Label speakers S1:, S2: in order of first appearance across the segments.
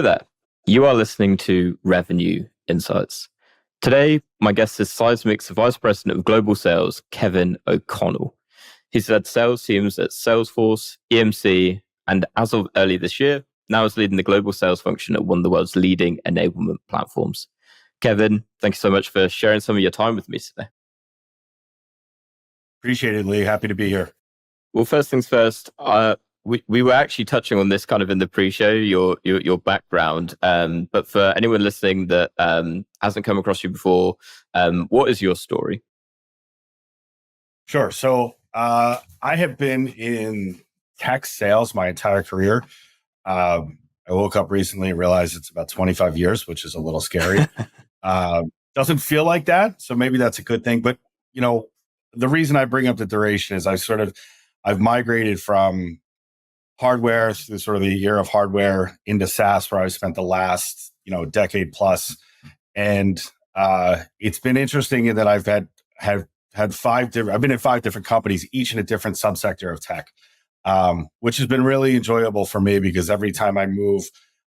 S1: there. You are listening to Revenue Insights. Today, my guest is Seismic's Vice President of Global Sales, Kevin O'Connell. He's led sales teams at Salesforce, EMC, and as of early this year, now is leading the global sales function at one of the world's leading enablement platforms. Kevin, thank you so much for sharing some of your time with me today.
S2: Appreciate it, Lee. Happy to be here.
S1: Well, first things first, we were actually touching on this kind of in the pre-show, your background. But for anyone listening that hasn't come across you before, what is your story?
S2: Sure. So I have been in tech sales my entire career. I woke up recently and realized it's about 25 years, which is a little scary. Doesn't feel like that. So maybe that's a good thing. But, the reason I bring up the duration is I've migrated from hardware through sort of the year of hardware into SaaS, where I spent the last, decade plus. And it's been interesting in that I've had I've been in 5 different companies, each in a different subsector of tech, which has been really enjoyable for me because every time I move,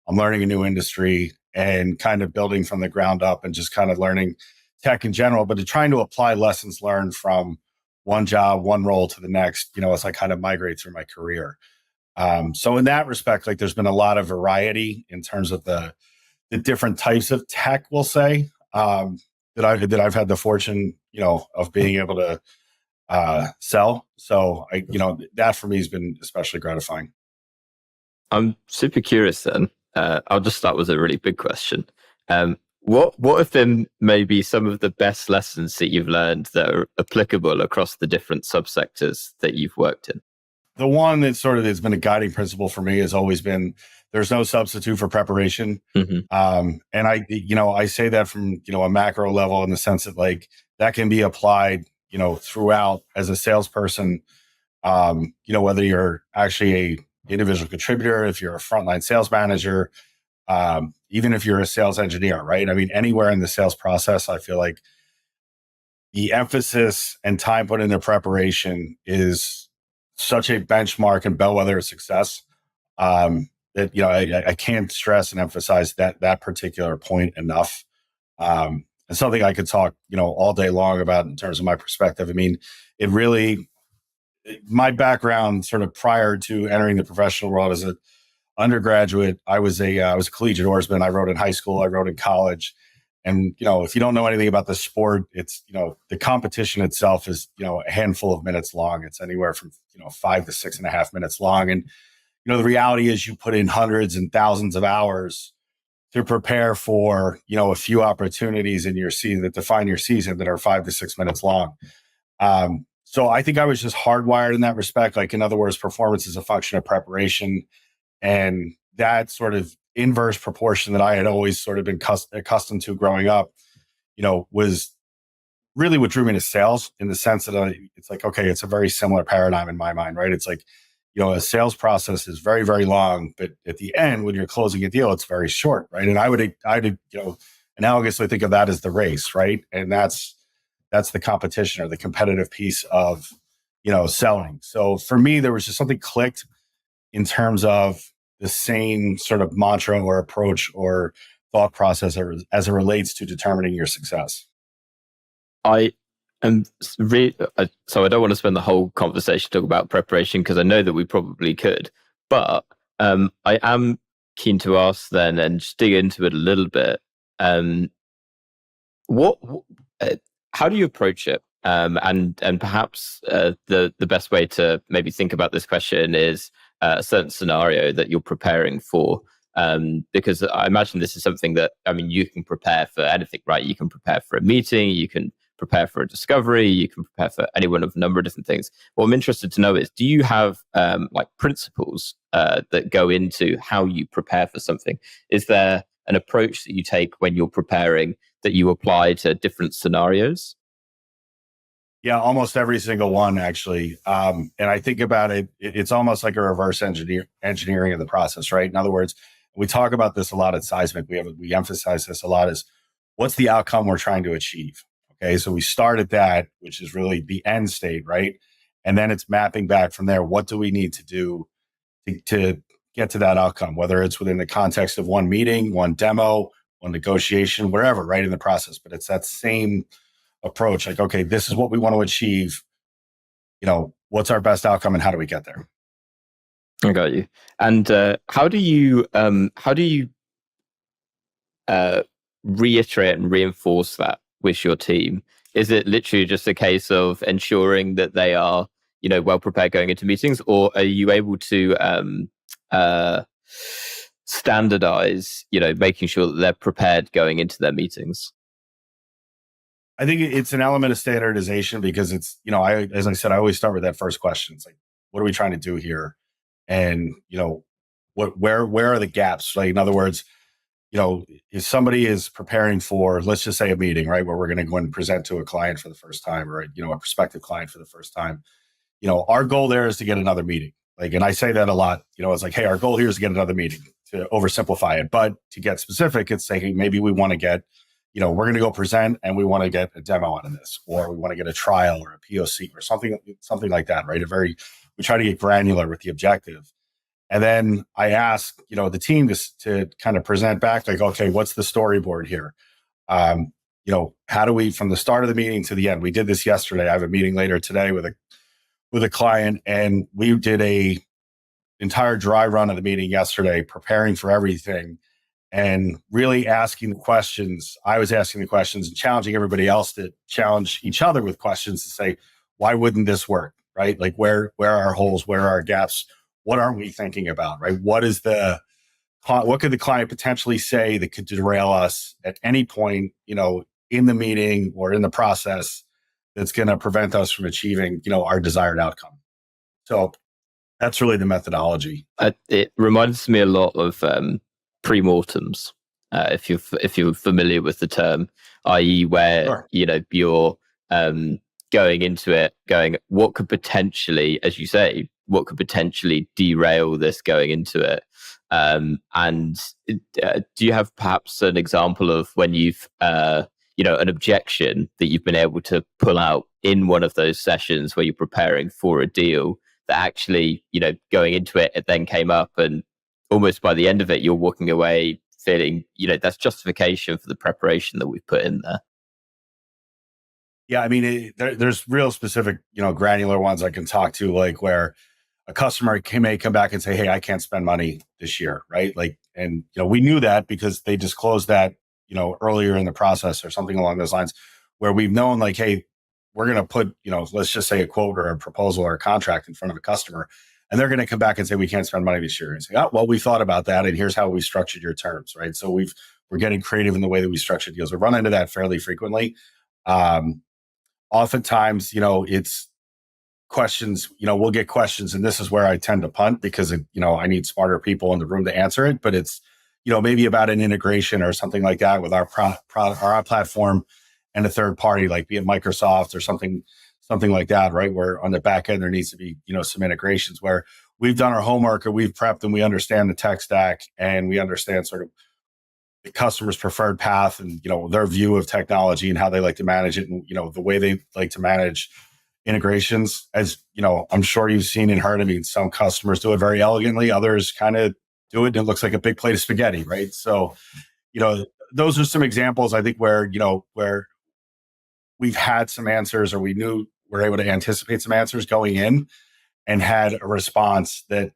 S2: I'm learning a new industry and kind of building from the ground up and just kind of learning tech in general, but trying to apply lessons learned from one job, one role to the next, as I kind of migrate through my career. So in that respect, there's been a lot of variety in terms of the different types of tech, we'll say, that I've had the fortune, of being able to sell. So that for me has been especially gratifying.
S1: I'm super curious then. I'll just start with a really big question. What have been maybe some of the best lessons that you've learned that are applicable across the different subsectors that you've worked in?
S2: The one that sort of has been a guiding principle for me has always been there's no substitute for preparation. Mm-hmm. And I say that from, a macro level in the sense that that can be applied, throughout as a salesperson, whether you're actually a individual contributor, if you're a frontline sales manager, even if you're a sales engineer, right? I mean, anywhere in the sales process, I feel like the emphasis and time put into preparation is such a benchmark and bellwether of success that I can't stress and emphasize that particular point enough. And something I could talk all day long about in terms of my perspective. I mean, my background sort of prior to entering the professional world as an undergraduate, I was a collegiate oarsman. I rowed in high school. I rowed in college. And, if you don't know anything about the sport, it's, the competition itself is, a handful of minutes long. It's anywhere from, 5 to 6.5 minutes long. And, the reality is you put in hundreds and thousands of hours to prepare for, a few opportunities in your season that define your season that are 5 to 6 minutes long. So I think I was just hardwired in that respect. In other words, performance is a function of preparation. And that sort of inverse proportion that I had always sort of been accustomed to growing up, was really what drew me to sales in the sense that it's okay, it's a very similar paradigm in my mind, right? It's a sales process is very, very long, but at the end, when you're closing a deal, it's very short, right? And I'd analogously think of that as the race, right? And that's the competition or the competitive piece of, selling. So for me, there was just something clicked in terms of the same sort of mantra or approach or thought process as it relates to determining your success.
S1: I am so I don't want to spend the whole conversation talking about preparation because I know that we probably could, but I am keen to ask then and just dig into it a little bit. How do you approach it? And perhaps the best way to maybe think about this question is a certain scenario that you're preparing for, because I imagine this is something that, you can prepare for anything, right? You can prepare for a meeting, you can prepare for a discovery, you can prepare for any one of a number of different things. What I'm interested to know is, do you have principles that go into how you prepare for something? Is there an approach that you take when you're preparing that you apply to different scenarios?
S2: Yeah, almost every single one, actually. And I think about it, it's almost like a reverse engineering of the process, right? In other words, we talk about this a lot at Seismic. We emphasize this a lot, is what's the outcome we're trying to achieve? Okay, so we start at that, which is really the end state, right? And then it's mapping back from there. What do we need to do to get to that outcome, whether it's within the context of one meeting, one demo, one negotiation, wherever, right in the process. But it's that same approach. Like, okay, this is what we want to achieve. What's our best outcome and how do we get there?
S1: I got you. And how do you reiterate and reinforce that with your team? Is it literally just a case of ensuring that they are, well prepared going into meetings, or are you able to standardize, making sure that they're prepared going into their meetings?
S2: I think it's an element of standardization because it's, as I said, I always start with that first question. It's like, what are we trying to do here? And, where are the gaps? Like, in other words, if somebody is preparing for, let's just say, a meeting, right, where we're going to go and present to a client for the first time, or, a prospective client for the first time, our goal there is to get another meeting. Like, and I say that a lot, it's like, hey, our goal here is to get another meeting, to oversimplify it. But to get specific, it's saying, hey, maybe we want to get, we're going to go present and we want to get a demo out of this, or we want to get a trial or a POC or something like that, right? We try to get granular with the objective. And then I ask, the team to kind of present back, like, okay, what's the storyboard here? How do we, from the start of the meeting to the end? We did this yesterday. I have a meeting later today with a client, and we did a entire dry run of the meeting yesterday, preparing for everything and really asking the questions. I was asking the questions and challenging everybody else to challenge each other with questions to say, why wouldn't this work? Right? Like, where are our holes? Where are our gaps? What aren't we thinking about? Right? What could the client potentially say that could derail us at any point, in the meeting or in the process, that's going to prevent us from achieving, our desired outcome? So that's really the methodology.
S1: It reminds me a lot of pre-mortems, if you're familiar with the term, i.e., where
S2: Sure.
S1: You're going into it, what could potentially, as you say, derail this going into it? And do you have perhaps an example of when you've an objection that you've been able to pull out in one of those sessions where you're preparing for a deal that actually, going into it then came up, and almost by the end of it, you're walking away feeling, that's justification for the preparation that we've put in there?
S2: Yeah, I mean, there's real specific, granular ones I can talk to, like where a customer may come back and say, hey, I can't spend money this year, right? Like, and, we knew that because they disclosed that, earlier in the process or something along those lines, where we've known, like, hey, we're going to put, let's just say a quote or a proposal or a contract in front of a customer, and they're going to come back and say, we can't spend money this year. And say, oh, well, we thought about that, and here's how we structured your terms, right? So we're getting creative in the way that we structure deals. We run into that fairly frequently. Oftentimes, it's questions, we'll get questions, and this is where I tend to punt because, I need smarter people in the room to answer it. But it's, maybe about an integration or something like that with our platform and a third party, like be it Microsoft or something like that, right? Where on the back end, there needs to be, some integrations where we've done our homework or we've prepped and we understand the tech stack and we understand sort of the customer's preferred path and, their view of technology and how they like to manage it and, the way they like to manage integrations. As, I'm sure you've seen and heard, I mean, some customers do it very elegantly. Others kind of do it and it looks like a big plate of spaghetti, right? So, those are some examples, I think, where we've had some answers or we're able to anticipate some answers going in and had a response that,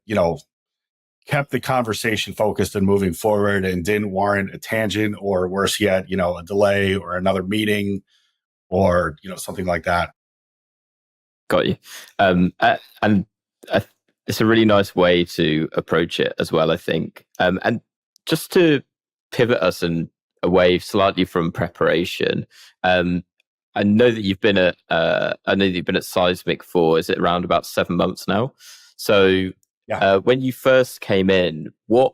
S2: kept the conversation focused and moving forward and didn't warrant a tangent or worse yet, a delay or another meeting or, something like that.
S1: Got you. And it's a really nice way to approach it as well, I think. And just to pivot us away slightly from preparation, I know that you've been at Seismic for, is it around about 7 months now? So
S2: Yeah.
S1: when you first came in, what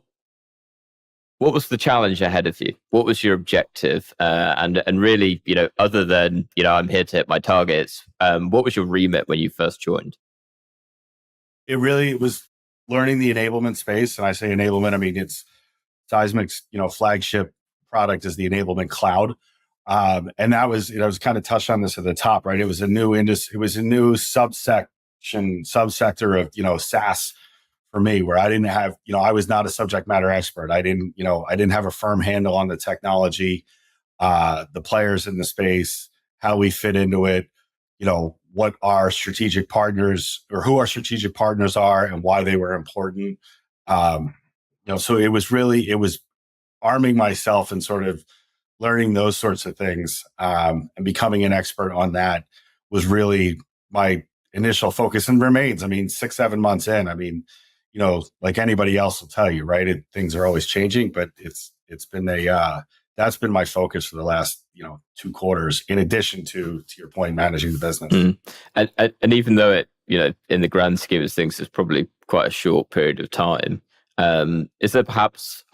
S1: was the challenge ahead of you? What was your objective? And really, other than, I'm here to hit my targets, what was your remit when you first joined?
S2: It really was learning the enablement space. And I say enablement, I mean, it's Seismic's, flagship product is the enablement cloud. And that was, I was kind of touched on this at the top, right? It was a new industry. It was a new subsector of, SaaS for me, where I didn't have, I was not a subject matter expert. I didn't have a firm handle on the technology, the players in the space, how we fit into it, what our strategic partners or who our strategic partners are and why they were important. So it was arming myself and sort of learning those sorts of things, and becoming an expert on that was really my initial focus and remains. I mean, 6-7 months in, I mean, like anybody else will tell you, right? Things are always changing, but it's been that's been my focus for the last, 2 quarters, in addition to your point, managing the business.
S1: And even though it, in the grand scheme of things, is probably quite a short period of time, is there perhaps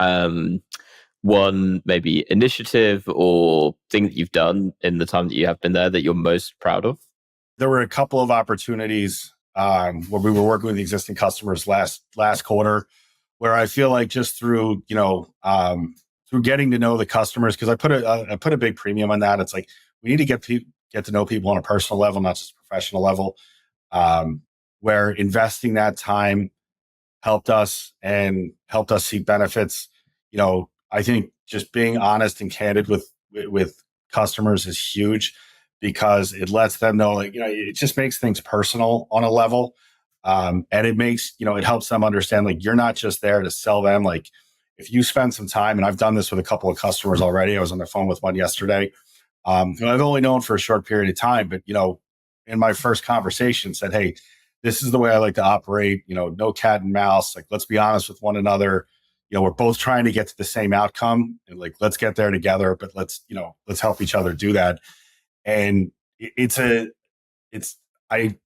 S1: one maybe initiative or thing that you've done in the time that you have been there that you're most proud of?
S2: There were a couple of opportunities where we were working with the existing customers last quarter, where I feel like just through through getting to know the customers, because I put a big premium on that. It's like we need to get to know people on a personal level, not just a professional level. Where investing that time helped us see benefits. I think just being honest and candid with customers is huge, because it lets them know, like, it just makes things personal on a level. And it makes, it helps them understand, like, you're not just there to sell them. Like, if you spend some time, and I've done this with a couple of customers already. I was on the phone with one yesterday, who I've only known for a short period of time, but, in my first conversation said, hey, this is the way I like to operate, no cat and mouse. Like, let's be honest with one another. We're both trying to get to the same outcome, and, like, let's get there together, but let's help each other do that. And I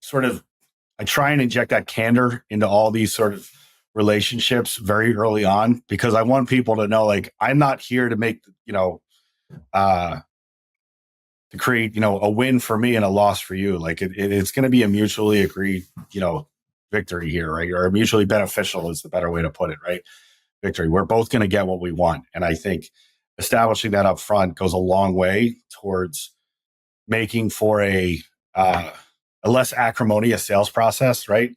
S2: try and inject that candor into all these sort of relationships very early on, because I want people to know, like, I'm not here to make, to create, a win for me and a loss for you. Like, it's going to be a mutually agreed, victory here, right? Or mutually beneficial is the better way to put it, right? Victory. We're both going to get what we want. And I think establishing that up front goes a long way towards making for a less acrimonious sales process, right?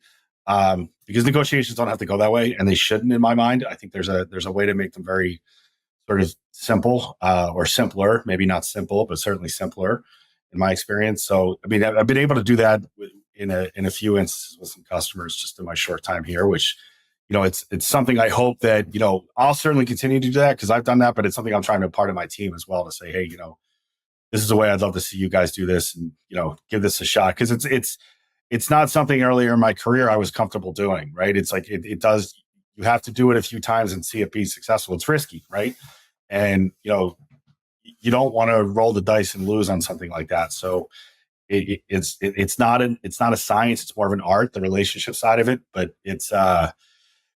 S2: Because negotiations don't have to go that way, and they shouldn't, in my mind. I think there's a way to make them very sort of simple, or simpler, maybe not simple, but certainly simpler in my experience. So, I mean, I've been able to do that in a few instances with some customers just in my short time here, which, it's something I hope that, I'll certainly continue to do that, because I've done that, but it's something I'm trying to impart in my team as well, to say, hey, this is the way I'd love to see you guys do this, and, give this a shot. Because it's not something earlier in my career I was comfortable doing, right? It's like, it does, you have to do it a few times and see it be successful. It's risky, right? And, you don't want to roll the dice and lose on something like that. So it's not a science. It's more of an art, the relationship side of it. But it's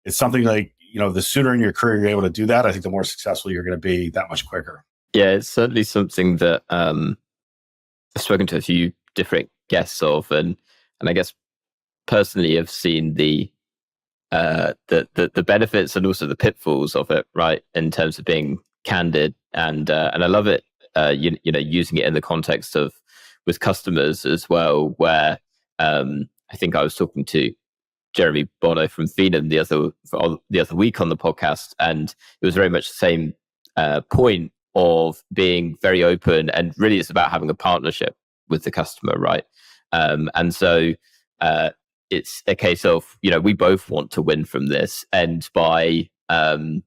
S2: something like, the sooner in your career you're able to do that, I think the more successful you're going to be that much quicker.
S1: Yeah, it's certainly something that I've spoken to a few different guests of, and I guess personally I've seen the benefits and also the pitfalls of it, right? In terms of being candid, and I love it, using it in the context of with customers as well, where I think I was talking to Jeremy Bono from Phenom the other week on the podcast, and it was very much the same point of being very open, and really it's about having a partnership with the customer, right? And so it's a case of, we both want to win from this, and by I'm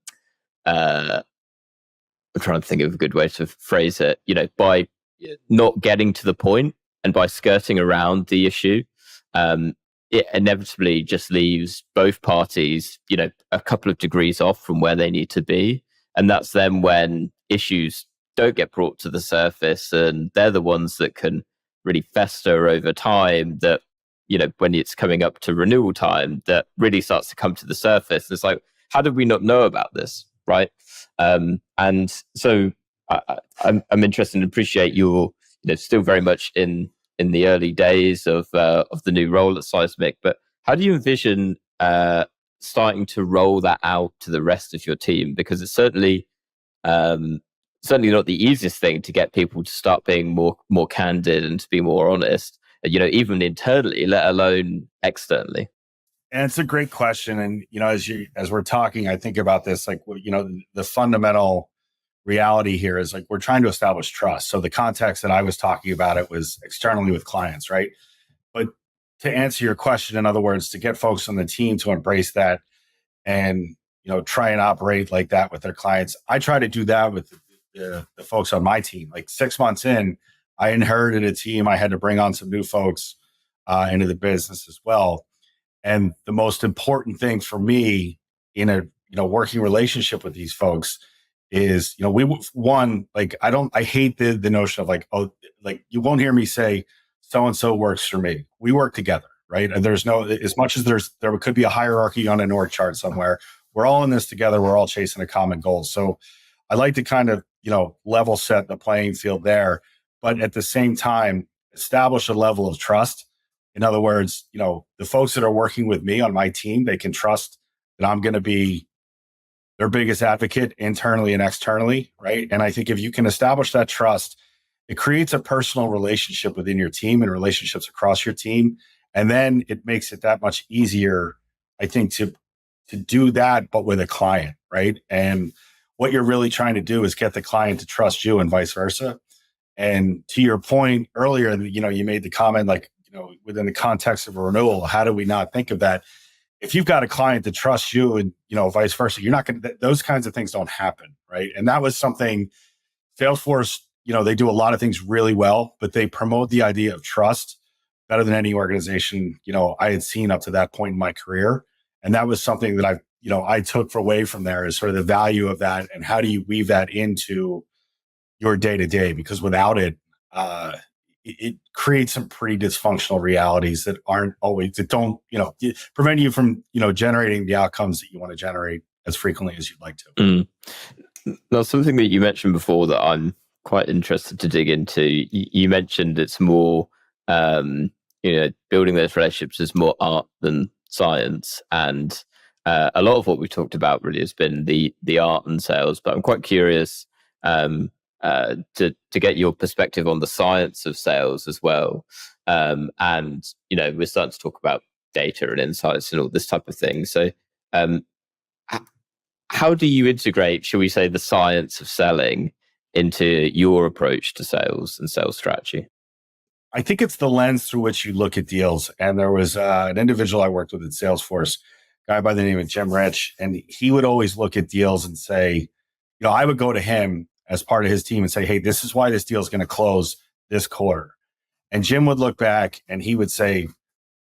S1: trying to think of a good way to phrase it, by not getting to the point and by skirting around the issue, it inevitably just leaves both parties, a couple of degrees off from where they need to be. And that's then when issues don't get brought to the surface, and they're the ones that can really fester over time, that, when it's coming up to renewal time, that really starts to come to the surface. It's like, how did we not know about this, right? And so I'm interested and appreciate you're, still very much in the early days of the new role at Seismic, but how do you envision starting to roll that out to the rest of your team? Because it's certainly not the easiest thing to get people to start being more candid and to be more honest, even internally, let alone externally.
S2: And it's a great question. And, as we're talking, I think about this, like, the fundamental reality here is like, we're trying to establish trust. So the context that I was talking about, it was externally with clients, right? But to answer your question, in other words, to get folks on the team to embrace that and, try and operate like that with their clients, I try to do that with the folks on my team. Like 6 months in, I inherited a team. I had to bring on some new folks into the business as well. And the most important thing for me in a working relationship with these folks is, we one, like, I hate the notion of like, oh, like, you won't hear me say so and so works for me. We work together, right? And there's no, as much as there could be a hierarchy on an org chart somewhere, we're all in this together. We're all chasing a common goal. So I like to kind of level set the playing field there, but at the same time establish a level of trust. In other words, the folks that are working with me on my team, they can trust that I'm going to be their biggest advocate internally and externally, right? And I think if you can establish that trust, it creates a personal relationship within your team and relationships across your team. And then it makes it that much easier, I think, to do that, but with a client, right? And what you're really trying to do is get the client to trust you and vice versa. And to your point earlier, you made the comment, like, within the context of a renewal, how do we not think of that? If you've got a client that trusts you and, vice versa, you're not going to, those kinds of things don't happen. Right. And that was something Salesforce, they do a lot of things really well, but they promote the idea of trust better than any organization, I had seen up to that point in my career. And that was something that I took away from there, is sort of the value of that. And how do you weave that into your day to day? Because without it, it creates some pretty dysfunctional realities that don't, prevent you from, generating the outcomes that you want to generate as frequently as you'd like to.
S1: Now, something that you mentioned before that I'm quite interested to dig into, you mentioned it's more, building those relationships is more art than science. And a lot of what we talked about really has been the art and sales, but I'm quite curious to get your perspective on the science of sales as well. And we're starting to talk about data and insights and all this type of thing. So how do you integrate, shall we say, the science of selling into your approach to sales and sales strategy?
S2: I think it's the lens through which you look at deals. And there was an individual I worked with at Salesforce, a guy by the name of Jim Rich, and he would always look at deals and say, I would go to him as part of his team and say, hey, this is why this deal is going to close this quarter. And Jim would look back and he would say,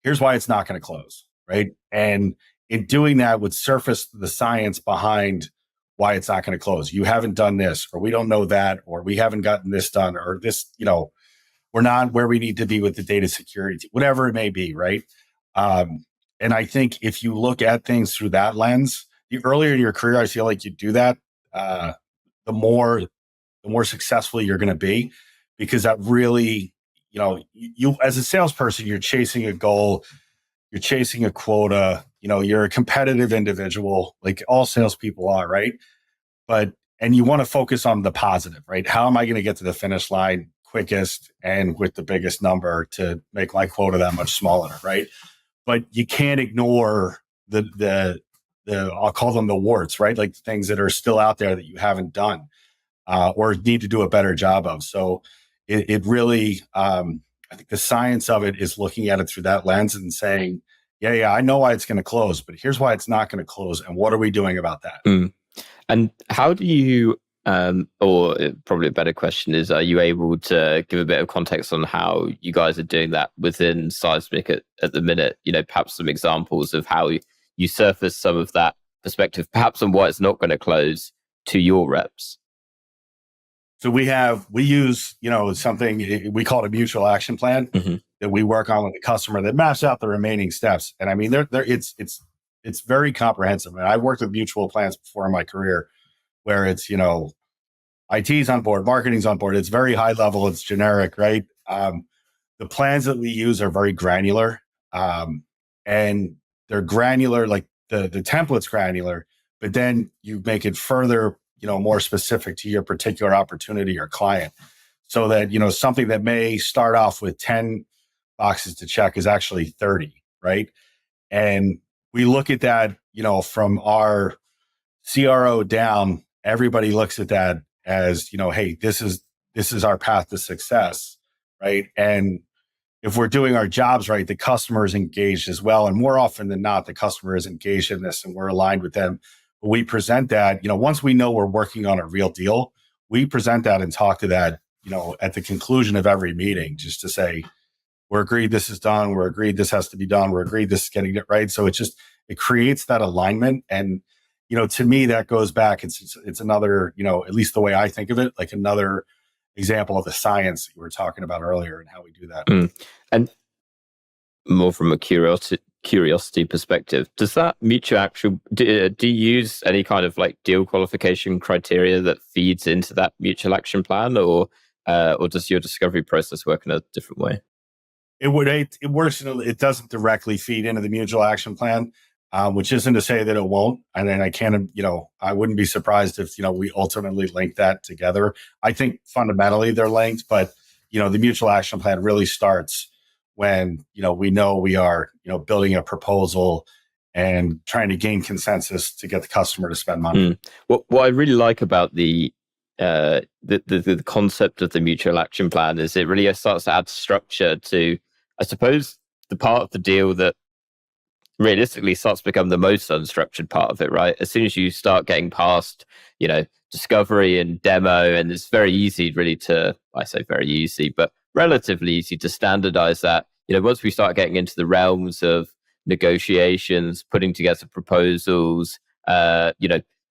S2: here's why it's not going to close, right? And in doing that would surface the science behind why it's not going to close. You haven't done this, or we don't know that, or we haven't gotten this done, or this, we're not where we need to be with the data security, whatever it may be, right? And I think if you look at things through that lens, the earlier in your career, I feel like you do that, the more successful you're going to be, because that really, you as a salesperson, you're chasing a goal, you're chasing a quota, you're a competitive individual, like all salespeople are, right? And you want to focus on the positive, right? How am I going to get to the finish line quickest and with the biggest number to make my quota that much smaller, right? But you can't ignore the I'll call them the warts, right? Like the things that are still out there that you haven't done or need to do a better job of. So it really, I think the science of it is looking at it through that lens and saying, yeah, I know why it's going to close, but here's why it's not going to close. And what are we doing about that?
S1: And how do you, or probably a better question is, are you able to give a bit of context on how you guys are doing that within Seismic at the minute? Perhaps some examples of how you surface some of that perspective, perhaps on why it's not going to close to your reps.
S2: So we use, something we call it a mutual action plan that we work on with the customer that maps out the remaining steps. And I mean, it's very comprehensive. And I've worked with mutual plans before in my career where it's, IT's on board, marketing's on board. It's very high level. It's generic, right? The plans that we use are very granular, and they're granular, like the template's granular, but then you make it further, more specific to your particular opportunity or client, so that, something that may start off with 10 boxes to check is actually 30, right? And we look at that, from our CRO down, everybody looks at that as, hey, this is our path to success, right? And if we're doing our jobs right, the customer is engaged as well. And more often than not, the customer is engaged in this and we're aligned with them. But we present that, once we know we're working on a real deal, we present that and talk to that, at the conclusion of every meeting, just to say, we're agreed this is done. We're agreed this has to be done. We're agreed this is getting it right. So it creates that alignment. And, to me, that goes back. It's another, at least the way I think of it, like another example of the science that you were talking about earlier and how we do that.
S1: And more from a curiosity perspective, does that mutual action, do you use any kind of like deal qualification criteria that feeds into that mutual action plan, or does your discovery process work in a different way?
S2: It works. It doesn't directly feed into the mutual action plan, which isn't to say that it won't. And then I wouldn't be surprised if, we ultimately link that together. I think fundamentally they're linked, but, the mutual action plan really starts when, we know we are, building a proposal and trying to gain consensus to get the customer to spend money.
S1: What I really like about the concept of the mutual action plan is it really starts to add structure to, I suppose, the part of the deal that realistically starts to become the most unstructured part of it, right? As soon as you start getting past, discovery and demo, and it's very easy really I say very easy, but relatively easy to standardize that. Once we start getting into the realms of negotiations, putting together proposals,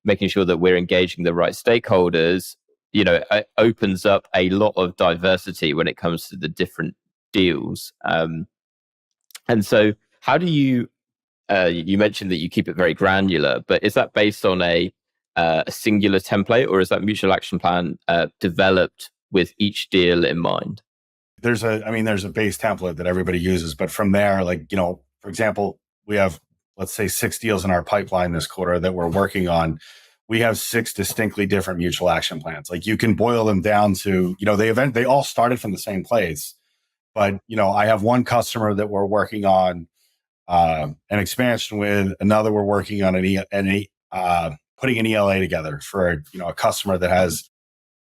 S1: making sure that we're engaging the right stakeholders, it opens up a lot of diversity when it comes to the different deals. And so how do you mentioned that you keep it very granular, but is that based on a singular template, or is that mutual action plan developed with each deal in mind?
S2: There's a base template that everybody uses, but from there, for example, we have, let's say, 6 deals in our pipeline this quarter that we're working on. We have 6 distinctly different mutual action plans. Like, you can boil them down to, they all started from the same place, but, I have one customer that we're working on an expansion with, another we're working on putting an ELA together for a customer that has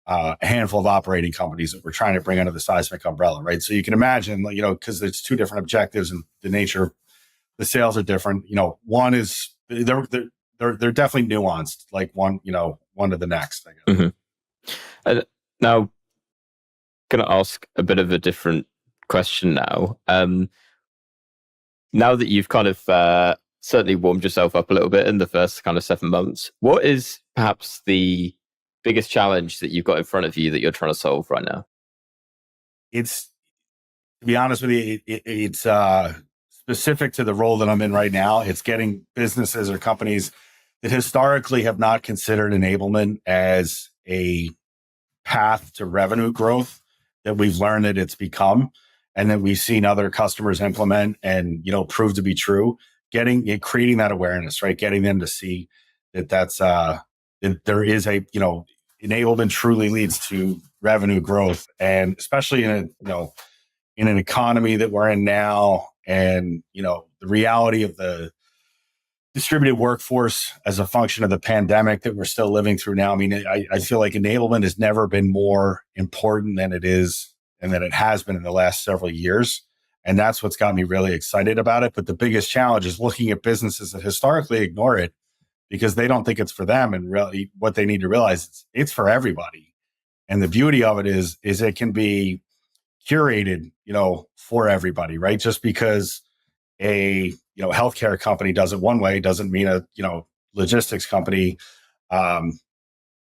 S2: a handful of operating companies that we're trying to bring under the Seismic umbrella, right? So you can imagine, because it's 2 different objectives and the nature of the sales are different. One is they're definitely nuanced, like one to the next, I guess.
S1: Mm-hmm. Now, going to ask a bit of a different question now. Now that you've kind of certainly warmed yourself up a little bit in the first kind of 7 months, what is perhaps the biggest challenge that you've got in front of you that you're trying to solve right now?
S2: It's, to be honest with you, it's specific to the role that I'm in right now. It's getting businesses or companies that historically have not considered enablement as a path to revenue growth, that we've learned that it's become, and that we've seen other customers implement and, prove to be true. Creating that awareness, right? Getting them to see that that there is enablement truly leads to revenue growth. And especially in an economy that we're in now, and, the reality of the distributed workforce as a function of the pandemic that we're still living through now. I mean, I feel like enablement has never been more important than it is, and that it has been in the last several years. And that's what's got me really excited about it. But the biggest challenge is looking at businesses that historically ignore it because they don't think it's for them. And really what they need to realize is it's for everybody. And the beauty of it is it can be curated, for everybody, right? Just because a healthcare company does it one way doesn't mean a logistics company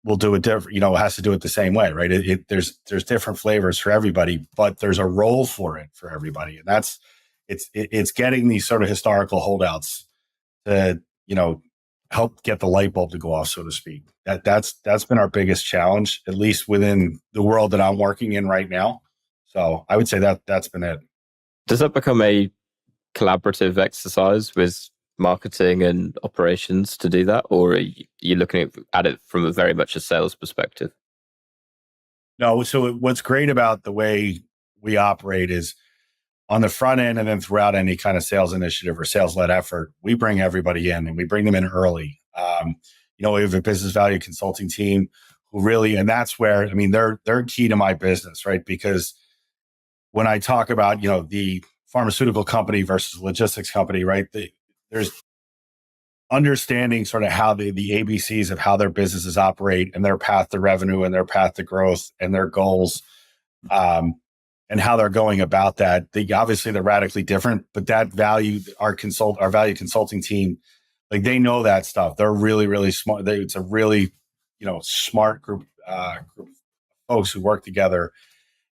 S2: will do it different, has to do it the same way, right? There's different flavors for everybody, but there's a role for it for everybody. And that's it's getting these sort of historical holdouts to help get the light bulb to go off, so to speak. That's been our biggest challenge, at least within the world that I'm working in right now. So I would say that's been it.
S1: Does that become a collaborative exercise with marketing and operations to do that, or are you looking at it from a very much a sales perspective?
S2: No. So what's great about the way we operate is on the front end and then throughout any kind of sales initiative or sales led effort, we bring everybody in and we bring them in early. We have a business value consulting team who really, and that's where, I mean, they're key to my business, right? Because when I talk about, the pharmaceutical company versus logistics company, right? There's understanding sort of how the ABCs of how their businesses operate and their path to revenue and their path to growth and their goals, and how they're going about that. Obviously they're radically different, but that value, our value consulting team, like they know that stuff. They're really, really smart. It's a really, smart group of folks who work together,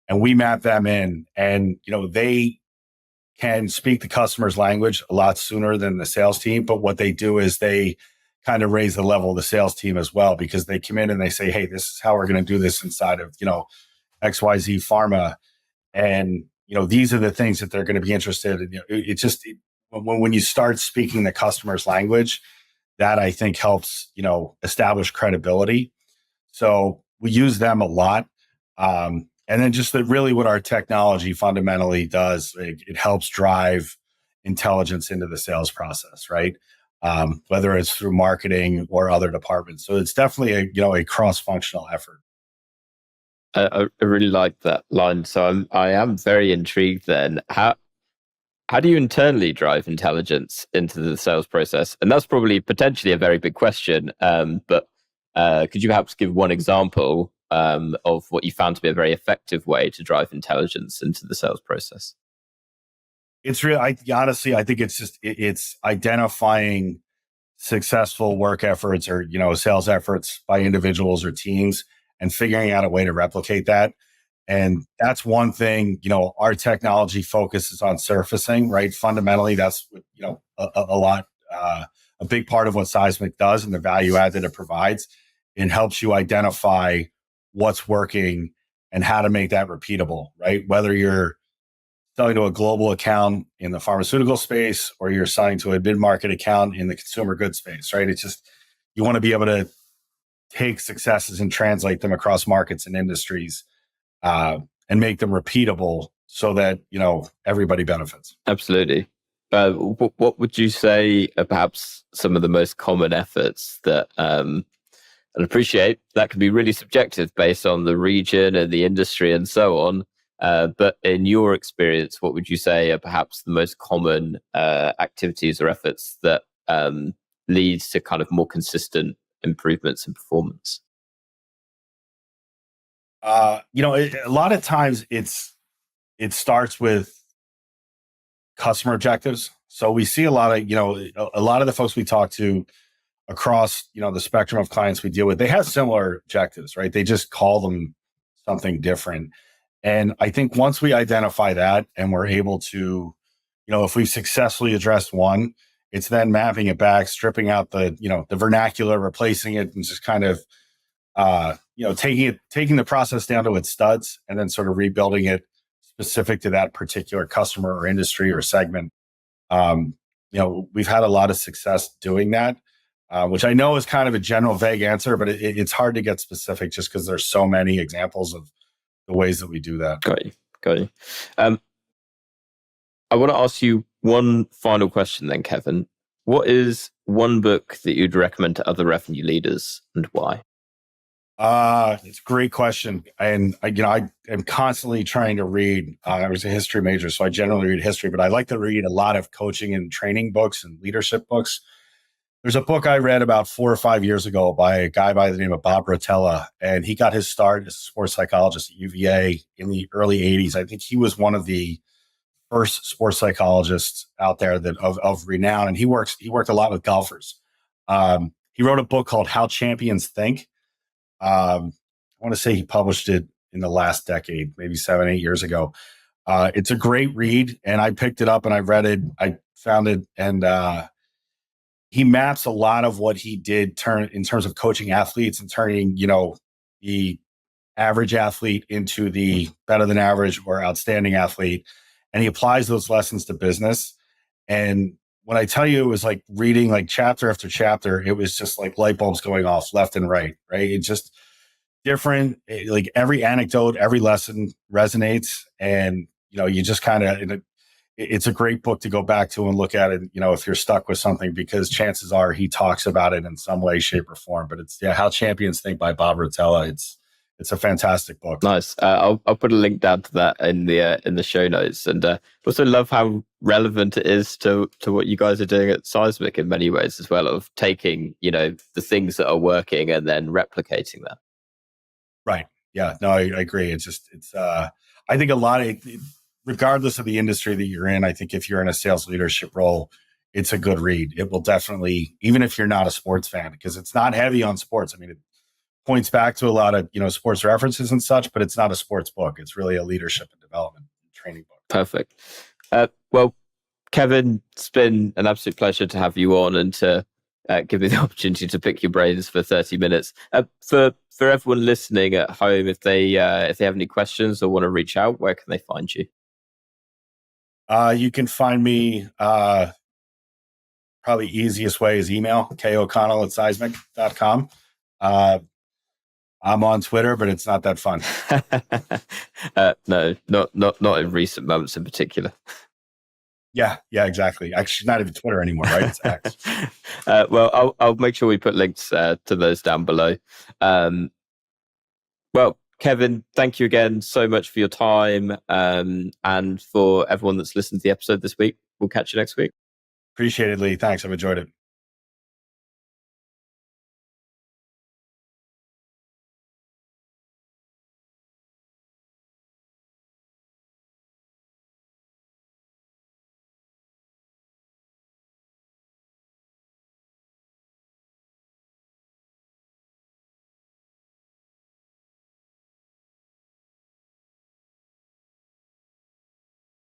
S2: and we map them in, and, they can speak the customer's language a lot sooner than the sales team. But what they do is they kind of raise the level of the sales team as well, because they come in and they say, hey, this is how we're going to do this inside of, XYZ Pharma. And, these are the things that they're going to be interested in. When you start speaking the customer's language, that I think helps, establish credibility. So we use them a lot. And then just really what our technology fundamentally does, it helps drive intelligence into the sales process, right? Whether it's through marketing or other departments. So it's definitely a cross-functional effort.
S1: I really like that line. So I am very intrigued then. How do you internally drive intelligence into the sales process? And that's probably potentially a very big question. But could you perhaps give one example of what you found to be a very effective way to drive intelligence into the sales process?
S2: It's real. Honestly, I think it's identifying successful work efforts or, sales efforts by individuals or teams and figuring out a way to replicate that. And that's one thing, our technology focuses on surfacing, right? Fundamentally, that's, a big part of what Seismic does and the value add that it provides. It helps you identify what's working and how to make that repeatable, right? Whether you're selling to a global account in the pharmaceutical space or you're selling to a mid-market account in the consumer goods space, right? It's just, you want to be able to take successes and translate them across markets and industries, and make them repeatable so that, everybody benefits.
S1: Absolutely. What would you say are perhaps some of the most common efforts that, and appreciate that can be really subjective based on the region and the industry and so on. But in your experience, what would you say are perhaps the most common activities or efforts that leads to kind of more consistent improvements in performance?
S2: A lot of times it starts with customer objectives. So we see a lot of the folks we talk to across, the spectrum of clients we deal with, they have similar objectives, right? They just call them something different. And I think once we identify that and we're able to, if we've successfully addressed one, it's then mapping it back, stripping out the vernacular, replacing it, and just kind of, taking the process down to its studs and then sort of rebuilding it specific to that particular customer or industry or segment. We've had a lot of success doing that, which I know is kind of a general vague answer, but it's hard to get specific just because there's so many examples of the ways that we do that.
S1: Got you. I want to ask you one final question then, Kevin. What is one book that you'd recommend to other revenue leaders and why?
S2: It's a great question. And I am constantly trying to read. I was a history major, so I generally read history, but I like to read a lot of coaching and training books and leadership books. There's a book I read about 4 or 5 years ago by a guy by the name of Bob Rotella, and he got his start as a sports psychologist at UVA in the early 80s. I think he was one of the first sports psychologists out there that of renown, and he worked a lot with golfers. He wrote a book called How Champions Think. I want to say he published it in the last decade, maybe 7, 8 years ago. It's a great read, and I picked it up and I read it. I found it, and he maps a lot of what he did in terms of coaching athletes and turning, the average athlete into the better than average or outstanding athlete. And he applies those lessons to business. And when I tell you, it was like reading like chapter after chapter, it was just like light bulbs going off left and right. It's just different. Like every anecdote, every lesson resonates. And, you just kind of, it's a great book to go back to and look at it, if you're stuck with something, because chances are he talks about it in some way, shape, or form. But it's How Champions Think by Bob Rotella. It's a fantastic book.
S1: Nice. I'll put a link down to that in the show notes, and also love how relevant it is to what you guys are doing at Seismic in many ways as well, of taking the things that are working and then replicating that.
S2: Right. Yeah. No, I agree. I think a lot of, regardless of the industry that you're in, I think if you're in a sales leadership role, it's a good read. It will definitely, even if you're not a sports fan, because it's not heavy on sports. I mean, it points back to a lot of, sports references and such, but it's not a sports book. It's really a leadership and development training book.
S1: Perfect. Well, Kevin, it's been an absolute pleasure to have you on and to give me the opportunity to pick your brains for 30 minutes. For everyone listening at home, if they have any questions or want to reach out, where can they find you?
S2: You can find me, probably easiest way is email, koconnell@seismic.com. I'm on Twitter, but it's not that fun.
S1: No, not in recent months in particular.
S2: Yeah, exactly. Actually, not even Twitter anymore, right? It's X.
S1: Well, I'll make sure we put links to those down below. Well, Kevin, thank you again so much for your time, and for everyone that's listened to the episode this week. We'll catch you next week.
S2: Appreciate it, Lee. Thanks. I've enjoyed it.